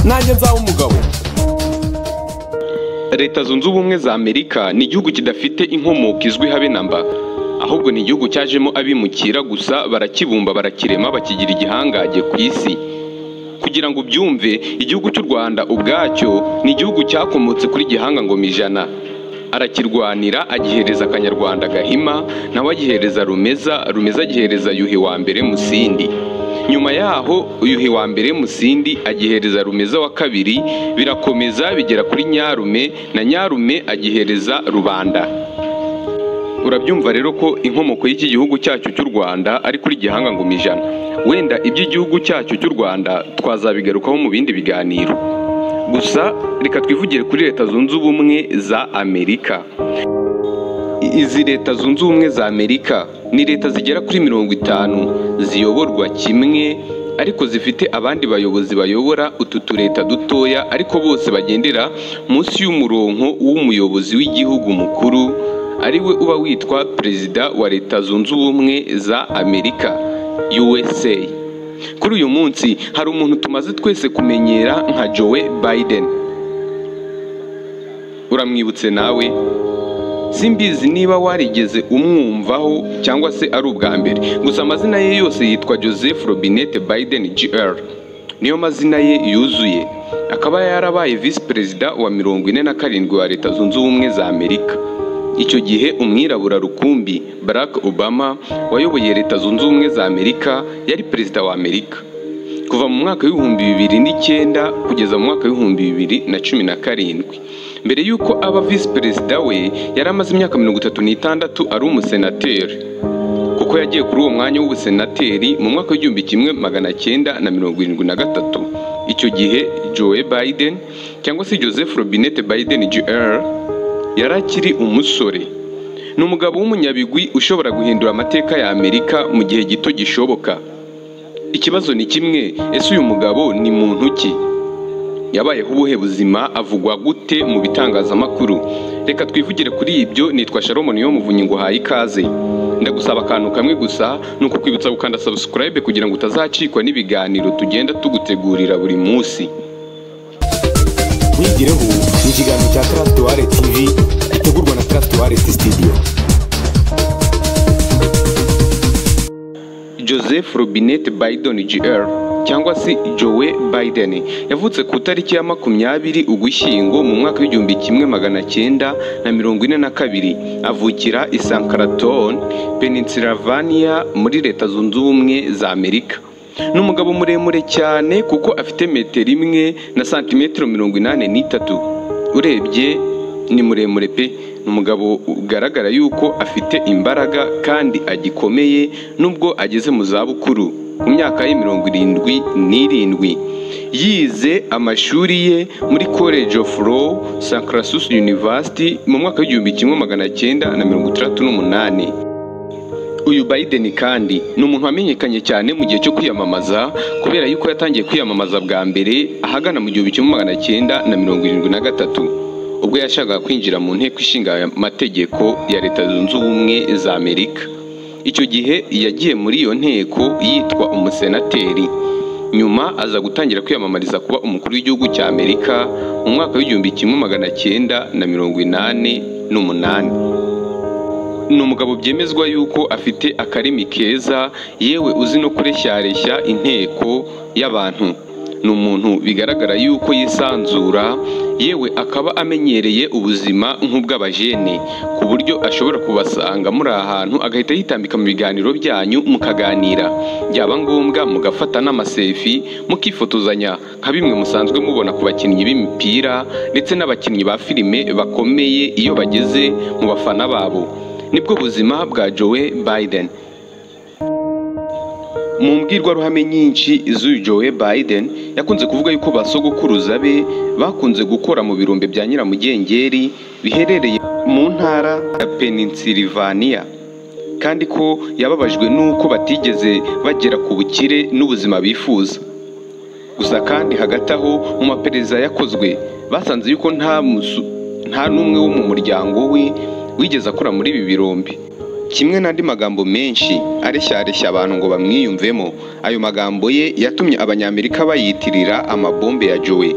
nanjye nzaba umugabo. Leta Zunze Ubumwe za Amerika ni igihugu kidafite inkomoko izwi habe namba, ahubwo ni igihugu cyajemo abimukira gusa barakibumba barakirema bakigira igihangage ku isi. Kugira ngo ubyumve, igihugu cy'u Rwanda ubwacyo ni igihugu cyakomotse kuri Gihanga Ngoma Ijana. Arakirwanira agihereza Akanyarwanda Gahima, nawe agihereza Rumeza, Rumeza agihereza Yuhi wa Mbere Musindi. Nyuma yaho Yuhi wa Mbere Musindi agihereza Rumeza wa kabiri, birakomeza bigera kuri Nyarume, na Nyarume agihereza Rubanda. Urabyumva rero ko inkomoko y'iki gihugu cyacu cy'u Rwanda ari kuri Gihanga Ngoma Ijana. Wenda iby'igihugu cyacu cy'u Rwanda twazabigarukaho mu bindi biganiro. Gusa reka twivugire kuri Leta Zunze Ubumwe za Amerika. Izi Leta Zunze Ubumwe za Amerika ni leta zigera kuri 50 ziyoborwa kimwe, ariko zifite abandi bayobozi bayobora utu tureta dutoya, ariko bose bagendera munsi y'umurongo w'umuyobozi w'igihugu mukuru, ariwe uba witwa Perezida wa Leta Zunze Ubumwe za Amerika, USA. Kuri uyu munsi hari umuntu tumaze twese kumenyera nka Joe Biden. Uramwibutse nawe? Simbizi niba warigeze umwumvaho cyangwa se ari ubwa mbere. Gusa amazina ye yose yitwa Joseph Robinette Biden Jr. Niyo mazina ye yuzuye. Akaba yarabaye Vice Perezida wa 47 wa Leta Zunze Ubumwe za Amerika. Icyo gihe umwirabura rukumbi Barack Obama wayoboye Leta Zunze Ubumwe za Amerika yari Perezida wa Amerika. Kuva mu mwaka w'2009 kugeza mu mwaka w'2017. Mbere yuko aba Vice Perezida we yari amaze imyaka 36 ari umusenateri, kuko yagiye kuri uwo mwanya w'ubusenateri mu mwaka w'1973. Icyo gihe Joe Biden cyangwa se Joseph Robinette Biden Jr. yarakiri umusore. Ni umugabo w'umunyabigwi ushobora guhindura amateka ya Amerika mu gihe gito gishoboka. Ikibazo ni kimwe, ese uyu mugabo ni muntu ki? Yabayeho ubuhe buzima, avugwa gute mu bitangazamakuru? Reka twivugire kuri ibyo. Nitwa Shalom niyo muvunyi ngo haye ikaze. Ndagusaba akantu kamwe gusa, nuko kwibutsa gukanda subscribe kugira ngo utazacikwa n'ibiganiro tugenda tugutegurira buri munsi. Wigireho ni ikiganiro cya Trustware TV gitegurwa na Trustware Studio. Joseph Robinette Biden Jr. cyangwa se Joe Biden yavutse ku tariki ya 20 Ugushyingo mu mwaka w'1942. Avukira i Sancraton, Pennsylvania muri Leta Zunze Ubumwe za Amerika. N'umugabo muremure cyane kuko afite metero 1 na santimetero 83. Urebye ni muremure pe. Umugabo ugaragara yuko afite imbaraga kandi agikomeye nubwo ageze mu zabukuru ku myaka ye 77. Yize amashuri ye muri College of Law, Syracuse University mu mwaka w'1968. Uyu Biden kandi ni umuntu wamenyekanye cyane mu gihe cyo kwiyamamaza, kubera yuko yatangiye kwiyamamaza bwa mbere ahagana mu 1973. ubwo yashakaga kwinjira mu nteko ishinga amategeko ya Leta Zunze Ubumwe za Amerika. Icyo gihe yagiye muri iyo nteko yitwa umusenateri. Nyuma aza gutangira kwiyamamariza kuba umukuru w'igihugu cya Amerika mu mwaka w'1988. Ni umugabo byemezwa yuko afite akarimi keza, yewe uzi no kureshyareshya inteko y'abantu. Ni umuntu bigaragara yuko yisanzura, yewe akaba amenyereye ubuzima nk'ubw'abajene, ku buryo ashobora kubasanga muri ahantu agahita yitambika mu biganiro byanyu mukaganira, byaba ngombwa mugafata n'amasefi mukifotozanya nka bimwe musanzwe mubona ku bakinnyi b'imipira ndetse n'abakinnyi ba filime bakomeye iyo bageze mu bafana babo. Nibwo buzima bwa Joe Biden. Mu mbwirwaruhame nyinshi z'uyu Joe Biden yakunze kuvuga yuko basogokuruza be bakunze gukora mu birombe bya Nyiramugengeri biherereye mu ntara ya Pennsylvania, kandi ko yababajwe nuko batigeze bagera ku bukire n'ubuzima bifuza. Gusa kandi hagati aho mu maperereza yakozwe basanze yuko nta n'umwe wo mu muryango we wigeze akora muri ibi birombe. kimwe n'andi magambo menshi areshya abantu ngo bamwiyumvemo. Ayo magambo ye yatumye abanyamerika bayitirira amabombe ya Joe.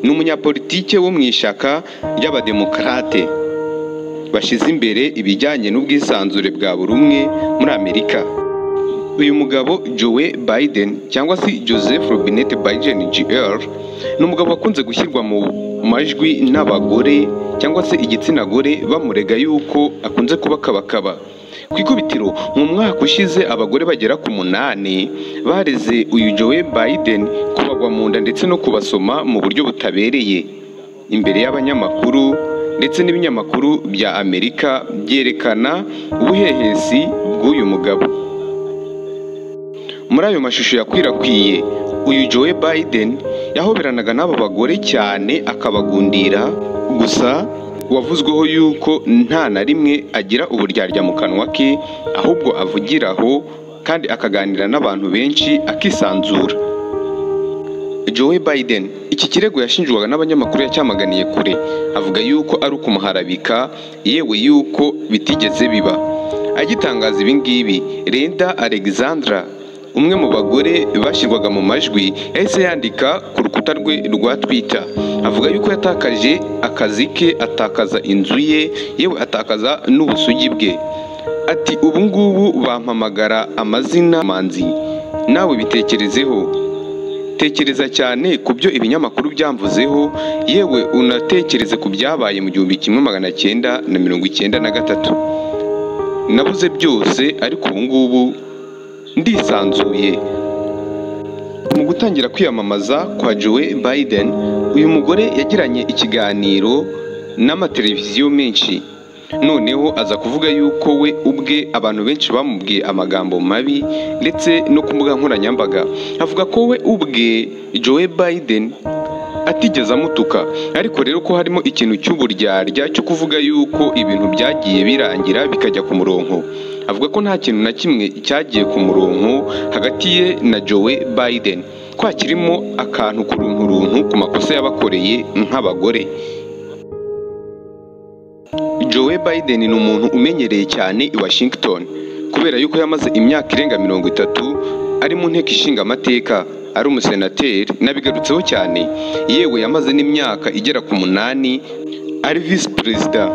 Ni umunyapolitike wo mu ishyaka ry'abademokarate bashize imbere ibijyanye n'ubwisanzure bwa buri umwe muri Amerika. Uyu mugabo Joe Biden cyangwa se Joseph Robinette Biden Jr. ni umugabo wakunze gushyirwa mu majwi n'abagore cyangwa se igitsina gore bamurega yuko akunze kubakabakaba. Ku ikubitiro mu mwaka ushize abagore bagera ku 8 bareze uyu Joe Biden kubagwa mu nda ndetse no kubasoma mu buryo butabereye imbere y'abanyamakuru ndetse n'ibinyamakuru bya Amerika byerekana ubuhehesi bw'uyu mugabo. Muri ayo mashusho yakwirakwiye, uyu Joe Biden yahoberanaga n'aba bagore cyane akabagundira, gusa wavuzweho yuko nta na rimwe agira uburyarya mu kanwa ke, ahubwo avugiraho kandi akaganira n'abantu benshi akisanzura. Joe Biden iki kirego yashinjwaga n'abanyamakuru yacyamaganiye kure, avuga yuko ari ukumuharabika, yewe yuko bitigeze biba. Agitangaza ibi ngibi, Linda Alexandra, umwe mu bagore bashyirwaga mu majwi, yahise yandika ku rukuta rwe rwa Twitter avuga yuko yatakaje akazi ke, atakaza inzu ye, yewe atakaza n'ubusugi bwe. Ati ubu ngubu bampamagara amazina manzi, nawe bitekerezeho. Tekereza cyane ku byo ibinyamakuru byamvuzeho, yewe unatekereze ku byabaye mu 1993. Nabuze byose ariko ubu ngubu ndisanzuye. Mu gutangira kwiyamamaza kwa Joe Biden, uyu mugore yagiranye ikiganiro n'amateleviziyo menshi, noneho aza kuvuga yuko we ubwe abantu benshi bamubwiye amagambo mabi ndetse no ku mbuga nkoranyambaga. Avuga ko we ubwe Joe Biden atigeze amutuka, ariko rero ko harimo ikintu cy'uburyarya cyo kuvuga yuko ibintu byagiye birangira bikajya ku murongo. Avuga ko nta kintu na kimwe cyagiye ku murongo hagati ye na Joe Biden, ko hakirimo akantu kurunturuntu ku makosa yabakoreye nk'abagore. Joe Biden ni umuntu umenyereye cyane i Washington kubera yuko yamaze imyaka irenga 30 ari mu nteko ishinga amateka, ari umusenateri, nabigarutseho cyane. Yewe yamaze n'imyaka igera ku 8 ari vice president.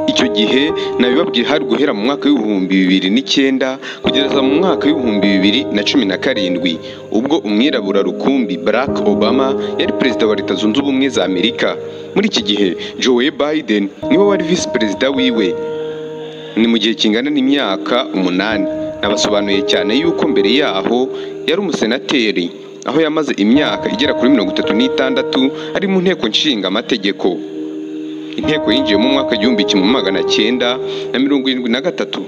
Icyo gihe nabibabwiye hari guhera mu mwaka w'2009 kugeza mu mwaka w'2017 ubwo umwirabura rukumbi Barack Obama yari perezida wa Leta Zunze Ubumwe za Amerika. Muri iki gihe Joe Biden niwe wari vice perezida wiwe, ni mu gihe kingana n'imyaka 8. Nabasobanuye cyane yuko mbere yaho yari umusenateri, aho yamaze imyaka igera kuri 36 ari mu nteko nshinga amategeko. Inteko yinjiye mu mwaka w'1973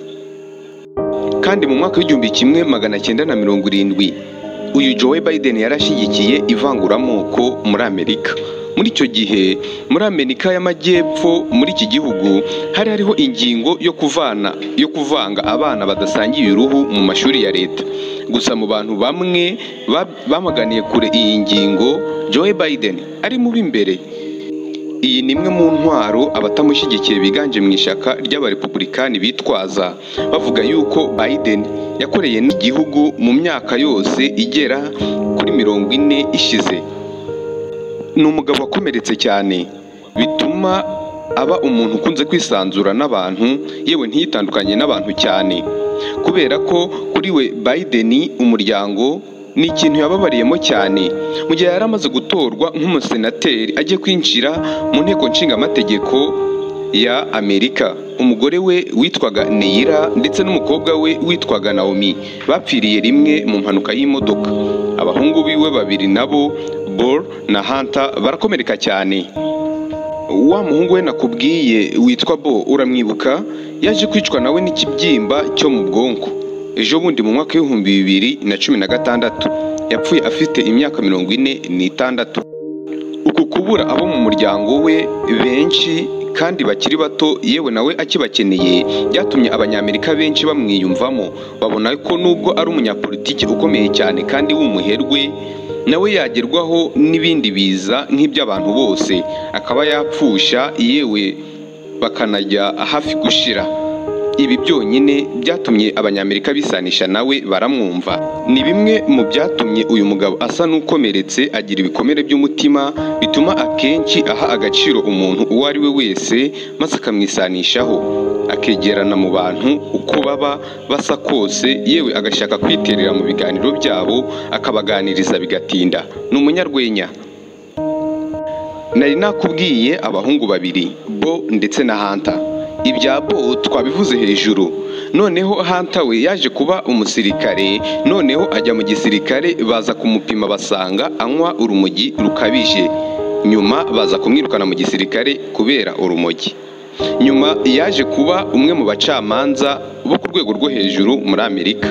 kandi mu mwaka w'1970 uyu Joe Biden yarashyigikiye ivanguramoko muri Amerika. Muri icyo gihe muri Amerika y'Amajyepfo, muri iki gihugu hari hariho ingingo yo kuvanga abana badasangiye uruhu mu mashuri ya leta. Gusa mu bantu bamwe bamaganiye kure iyi ngingo, Joe Biden ari mu b'imbere. Iyi ni imwe mu ntwaro abatamushyigikiye biganje mu ishyaka ry'abarepublikani bitwaza, bavuga yuko Biden yakoreye n'igihugu mu myaka yose igera kuri 40 ishize. Ni umugabo wakomeretse cyane, bituma aba umuntu ukunze kwisanzura n'abantu, yewe ntiyitandukanye n'abantu cyane, kubera ko kuri we Biden umuryango ni ikintu yababariyemo cyane. Mu gihe yari amaze gutorwa nk'umusenateri agiye kwinjira mu nteko nshinga amategeko ya Amerika, umugore we witwaga Neira ndetse n'umukobwa we witwaga Naomi bapfiriye rimwe mu mpanuka y'imodoka. Abahungu biwe babiri nabo, Bor na Hunter, barakomereka cyane. Wa muhungu we nakubwiye witwa Bo, uramwibuka, yaje kwicwa nawe n'ikibyimba cyo mu bwonko ejo bundi mu mwaka w'2016. Yapfuye afite imyaka 46. Uku kubura abo mu muryango we benshi kandi bakiri bato, yewe nawe akibakeneye, byatumye abanyamerika benshi bamwiyumvamo, babona ko nubwo ari umunyapolitiki ukomeye cyane kandi w'umuherwe, nawe yagerwaho n'ibindi biza nk'iby'abantu bose, akaba yapfusha, yewe bakanajya hafi gushira. Ibi byonyine byatumye abanyamerika bisanisha nawe baramwumva. Ni bimwe mu byatumye uyu mugabo asa n'ukomeretse, agira ibikomere by'umutima bituma akenshi aha agaciro umuntu uwo ari we wese maze akamwisanishaho, akegerana mu bantu uko baba basa kose, yewe agashaka kwiterera mu biganiro byabo akabaganiriza bigatinda. Ni umunyarwenya. Nari nakubwiye abahungu babiri, Bo ndetse na Hunter. Ibya Bo twabivuze hejuru. Noneho Hunter we yaje kuba umusirikare, noneho ajya mu gisirikare, baza kumupima basanga anywa urumogi rukabije. Nyuma baza kumwirukana mu gisirikare kubera urumogi. Nyuma yaje kuba umwe mu bacamanza bo ku rwego rwo hejuru muri Amerika.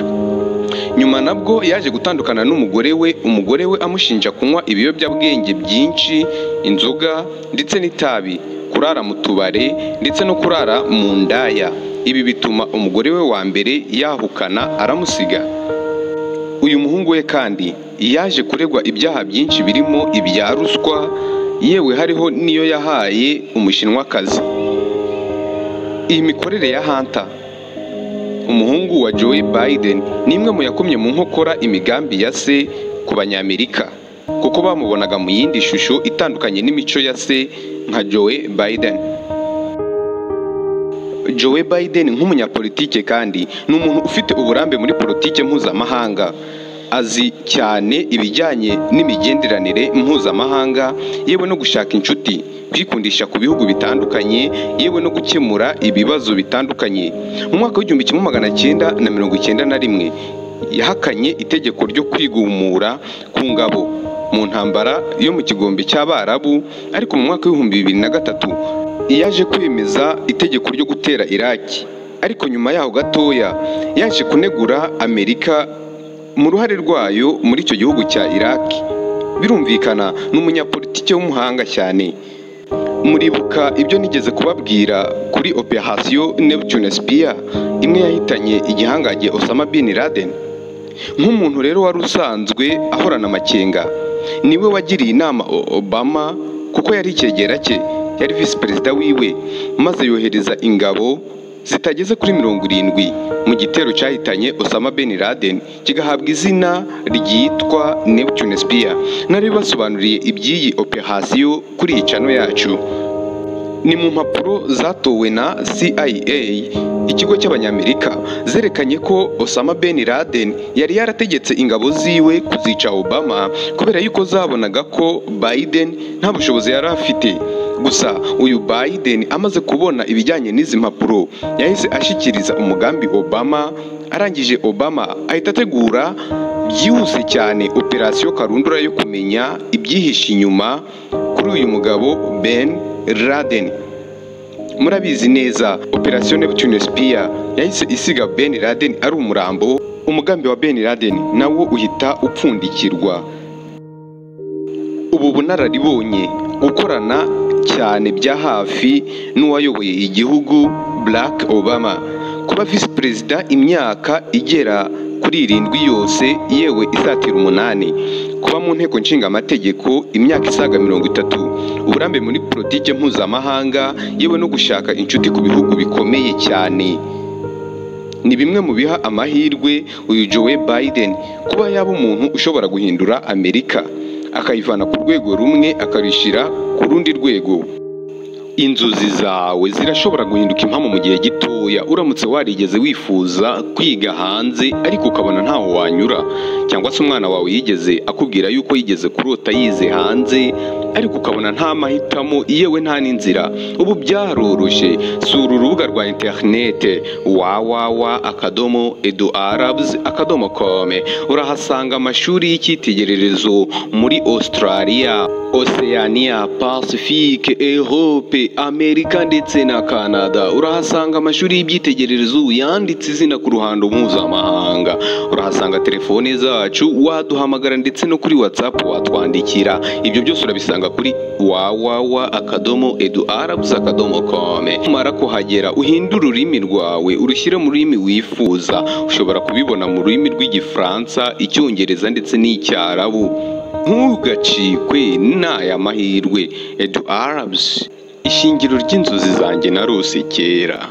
Nyuma nabwo yaje gutandukana n'umugore we, umugore we amushinja kunywa ibiyobyabwenge byinshi, inzoga ndetse n'itabi, kurara mu tubare ndetse no kurara mu ndaya. Ibi bituma umugore we wa mbere yahukana aramusiga. Uyu muhungu we kandi yaje kuregwa ibyaha byinshi birimo ibya ruswa, yewe hariho niyo yahaye umushinwakazi. Iyi mikorere ya Hunter, umuhungu wa Joe Biden, ni imwe mu yakomye mu nkokora imigambi ya se ku banyamerika, kuko bamubonaga mu yindi shusho itandukanye n'imico ya se nka Joe Biden. Joe Biden nk'umunyapolitike kandi ni umuntu ufite uburambe muri politike mpuzamahanga. Azi cyane ibijyanye n'imigenderanire mpuzamahanga, yewe no gushaka inshuti, kwikundisha ku bihugu bitandukanye, yewe no gukemura ibibazo bitandukanye. Mu mwaka w'1991 yahakanye itegeko ryo kwigumura ku ngabo mu ntambara yo mu kigombe cy'Abarabu, ariko mu mwaka w'2003 yaje kwemeza itegeko ryo gutera Iraki. Ariko nyuma yaho gatoya yaje kunegura Amerika mu ruhare rwayo muri icyo gihugu cya Iraki. Birumvikana n'umunyapolitike w'umuhanga cyane. Muribuka ibyo nigeze kubabwira kuri Operation Neptune Spear, imwe yahitanye igihangaje Osama bin Laden. Nk'umuntu rero wari usanzwe ahorana amakenga, niwe wagiriye inama Obama, kuko yari icyegera cye, yari vice perezida wiwe, maze yohereza ingabo zitageze kuri 70 mu gitero cyahitanye Osama bin Laden, kigahabwa izina ryitwa Neptune Spear. Nari basobanuriye iby'iyi operation kuri iyi channel yacu. Ni mu mpapuro zatowe na CIA, ikigo cy'abanyamerika, zerekanye ko Osama bin Laden yari yarategetse ingabo ziwe kuzica Obama kubera yuko zabonaga ko Biden nta bushobozi yari afite. Gusa uyu Biden amaze kubona ibijyanye n'izi mpapuro, yahise ashikiriza umugambi Obama. Arangije Obama ahita ategura byihuse cyane operation karundura yo kumenya ibyihishe inyuma kuri uyu mugabo bin Laden. Murabizi neza Operation Neptune Spear yahise isiga bin Laden ari umurambo. Umugambi wa bin Laden nawo uhita upfundikirwa. Ubu bunararibonye gukorana cyane bya hafi n'uwayoboye igihugu Barack Obama, kuba vice perezida imyaka igera kuri 7 yose, yewe isatira 8, kuba mu nteko nshinga amategeko imyaka isaga 30, uburambe muri politike mpuzamahanga, yewe no gushaka inshuti ku bihugu bikomeye cyane. Ni bimwe mu biha amahirwe uyu Joe Biden kuba yaba umuntu ushobora guhindura Amerika, akayivana ku rwego rumwe akarishira ku rundi rwego. Inzozi zawe zirashobora guhinduka impamo mu gihe gitoya uramutse warigeze wifuza kwiga hanze ariko ukabona ntaho wanyura, cyangwa se umwana wawe yigeze akubwira yuko yigeze kurota yize hanze ariko ukabona nta mahitamo, yewe nta n'inzira. Ubu byaroroshye. Sura urubuga rwa internet www.eduarabs.com. urahasanga amashuri y'icyitegererezo muri Australia, Oceania, Pacifique, Europe, Amerika ndetse na Canada. Urahasanga amashuri y'ibyitegererezo yanditse izina ku ruhando mpuzamahanga. Urahasanga telefone zacu, waduhamagara ndetse no kuri WhatsApp watwandikira. Ibyo byose urabisanga kuri www.eduarabs.com. Umara kuhagera uhindura ururimi rwawe urushyire mu rurimi wifuza. Ushobora kubibona mu rurimi rw'Igifaransa, Icyongereza ndetse n'Icyarabu. Ntugacikwe n'aya mahirwe. Eduarabs, ishingiro ry'inzozi zanjye narose kera.